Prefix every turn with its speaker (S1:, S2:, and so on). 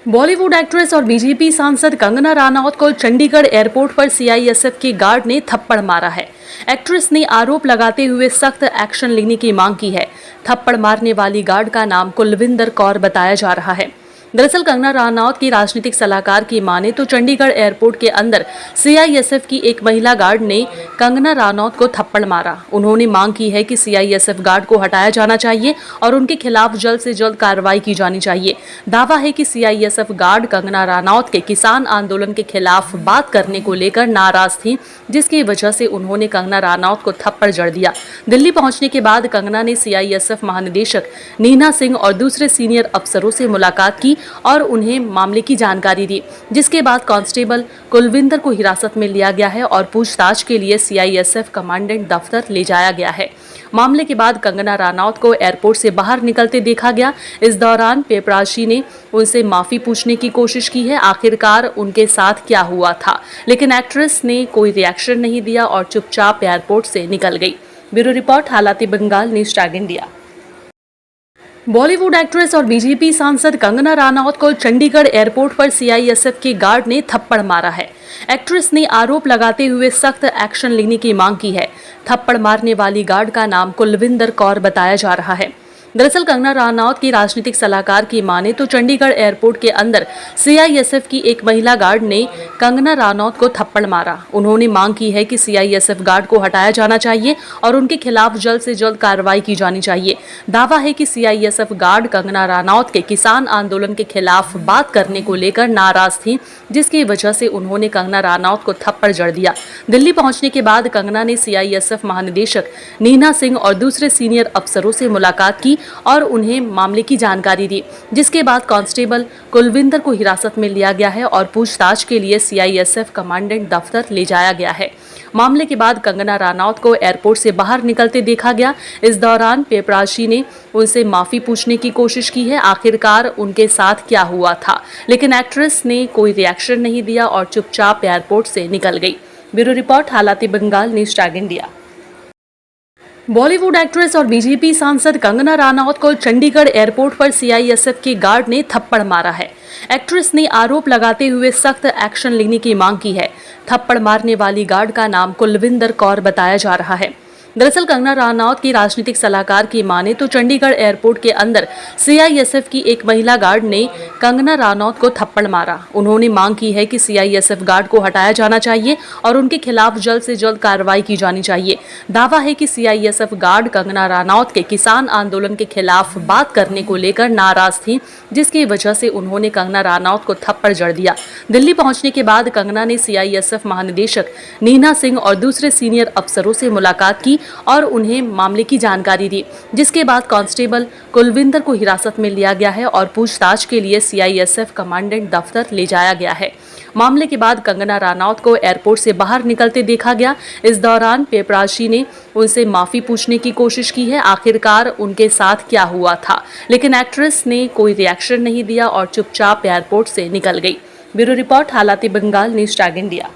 S1: Bollywood actress और BJP सांसद कंगना रनौत को चंडीगढ़ एयरपोर्ट पर सीआईएसएफ के गार्ड ने थप्पड़ मारा है। एक्ट्रेस ने आरोप लगाते हुए सख्त एक्शन लेने की मांग की है। थप्पड़ मारने वाली गार्ड का नाम कुलविंदर कौर बताया जा रहा है। दरअसल कंगना रनौत की राजनीतिक सलाहकार की माने तो चंडीगढ़ एयरपोर्ट के अंदर सीआईएसएफ की एक महिला गार्ड ने कंगना रनौत को थप्पड़ मारा। उन्होंने मांग की है कि सीआईएसएफ गार्ड को हटाया जाना चाहिए और उनके खिलाफ जल्द से जल्द कार्रवाई की जानी चाहिए। दावा है कि सीआईएसएफ गार्ड कंगना रनौत के किसान आंदोलन के खिलाफ बात करने को लेकर नाराज थी, जिसकी वजह से उन्होंने कंगना रनौत को थप्पड़ जड़ दिया। दिल्ली पहुंचने के बाद कंगना ने सीआईएसएफ महानिदेशक नीना सिंह और दूसरे सीनियर अफसरों से मुलाकात की और उन्हें मामले की जानकारी दी, जिसके बाद कांस्टेबल कुलविंदर को हिरासत में लिया गया है और पूछताछ के लिए सीआईएसएफ कमांडेंट दफ्तर ले जाया गया है। मामले के बाद कंगना रनौत को एयरपोर्ट से बाहर निकलते देखा गया। इस दौरान पेपराशी ने उनसे माफी पूछने की कोशिश की है, आखिरकार उनके साथ क्या हुआ था, लेकिन एक्ट्रेस ने कोई रिएक्शन नहीं दिया और चुपचाप एयरपोर्ट से निकल गई। ब्यूरो रिपोर्ट, हालाती Bengal, news tag India. Bollywood actress और बीजेपी सांसद कंगना रनौत को चंडीगढ़ एयरपोर्ट पर सीआईएसएफ के गार्ड ने थप्पड़ मारा है। एक्ट्रेस ने आरोप लगाते हुए सख्त एक्शन लेने की मांग की है। थप्पड़ मारने वाली गार्ड का नाम कुलविंदर कौर बताया जा रहा है। दरअसल कंगना रनौत की राजनीतिक सलाहकार की माने तो चंडीगढ़ एयरपोर्ट के अंदर सीआईएसएफ की एक महिला गार्ड ने कंगना रनौत को थप्पड़ मारा। उन्होंने मांग की है कि सीआईएसएफ गार्ड को हटाया जाना चाहिए और उनके खिलाफ जल्द से जल्द कार्रवाई की जानी चाहिए। दावा है कि सीआईएसएफ गार्ड कंगना रनौत के किसान आंदोलन के खिलाफ बात करने को लेकर नाराज थी, जिसकी वजह से उन्होंने कंगना रनौत को थप्पड़ जड़ दिया। दिल्ली पहुंचने के बाद कंगना ने सीआईएसएफ महानिदेशक नीना सिंह और दूसरे सीनियर अफसरों से मुलाकात की और उन्हें मामले की जानकारी दी, जिसके बाद कांस्टेबल कुलविंदर को हिरासत में लिया गया है और पूछताछ के लिए सीआईएसएफ कमांडेंट दफ्तर ले जाया गया है। मामले के बाद कंगना रनौत को एयरपोर्ट से बाहर निकलते देखा गया। इस दौरान पेपराशी ने उनसे माफी पूछने की कोशिश की है, आखिरकार उनके साथ क्या हुआ था, लेकिन एक्ट्रेस ने कोई रिएक्शन नहीं दिया और चुपचाप एयरपोर्ट से निकल गई। ब्यूरो रिपोर्ट, हालाती Bengal, news tag India. Bollywood actress और बीजेपी सांसद कंगना रनौत को चंडीगढ़ एयरपोर्ट पर सीआईएसएफ के गार्ड ने थप्पड़ मारा है। एक्ट्रेस ने आरोप लगाते हुए सख्त एक्शन लेने की मांग की है। थप्पड़ मारने वाली गार्ड का नाम कुलविंदर कौर बताया जा रहा है। दरअसल कंगना रनौत की राजनीतिक सलाहकार की माने तो चंडीगढ़ एयरपोर्ट के अंदर सीआईएसएफ की एक महिला गार्ड ने कंगना रनौत को थप्पड़ मारा। उन्होंने मांग की है कि सीआईएसएफ गार्ड को हटाया जाना चाहिए और उनके खिलाफ जल्द से जल्द कार्रवाई की जानी चाहिए। दावा है कि सीआईएसएफ गार्ड कंगना रनौत के किसान आंदोलन के खिलाफ बात करने को लेकर नाराज थी, जिसकी वजह से उन्होंने कंगना रनौत को थप्पड़ जड़ दिया। दिल्ली पहुंचने के बाद कंगना ने सीआईएसएफ महानिदेशक नीना सिंह और दूसरे सीनियर अफसरों से मुलाकात की और उन्हें मामले की जानकारी दी, जिसके बाद कांस्टेबल कुलविंदर को हिरासत में लिया गया है और पूछताछ के लिए सीआईएसएफ कमांडेंट दफ्तर ले जाया गया है। मामले के बाद कंगना रनौत को एयरपोर्ट से बाहर निकलते देखा गया। इस दौरान पेपराशी ने उनसे माफी पूछने की कोशिश की है, आखिरकार उनके साथ क्या हुआ था, लेकिन एक्ट्रेस ने कोई रिएक्शन नहीं दिया और चुपचाप एयरपोर्ट से निकल गई। ब्यूरो रिपोर्ट, हालाती बंगाल, न्यूज़ टैग इंडिया।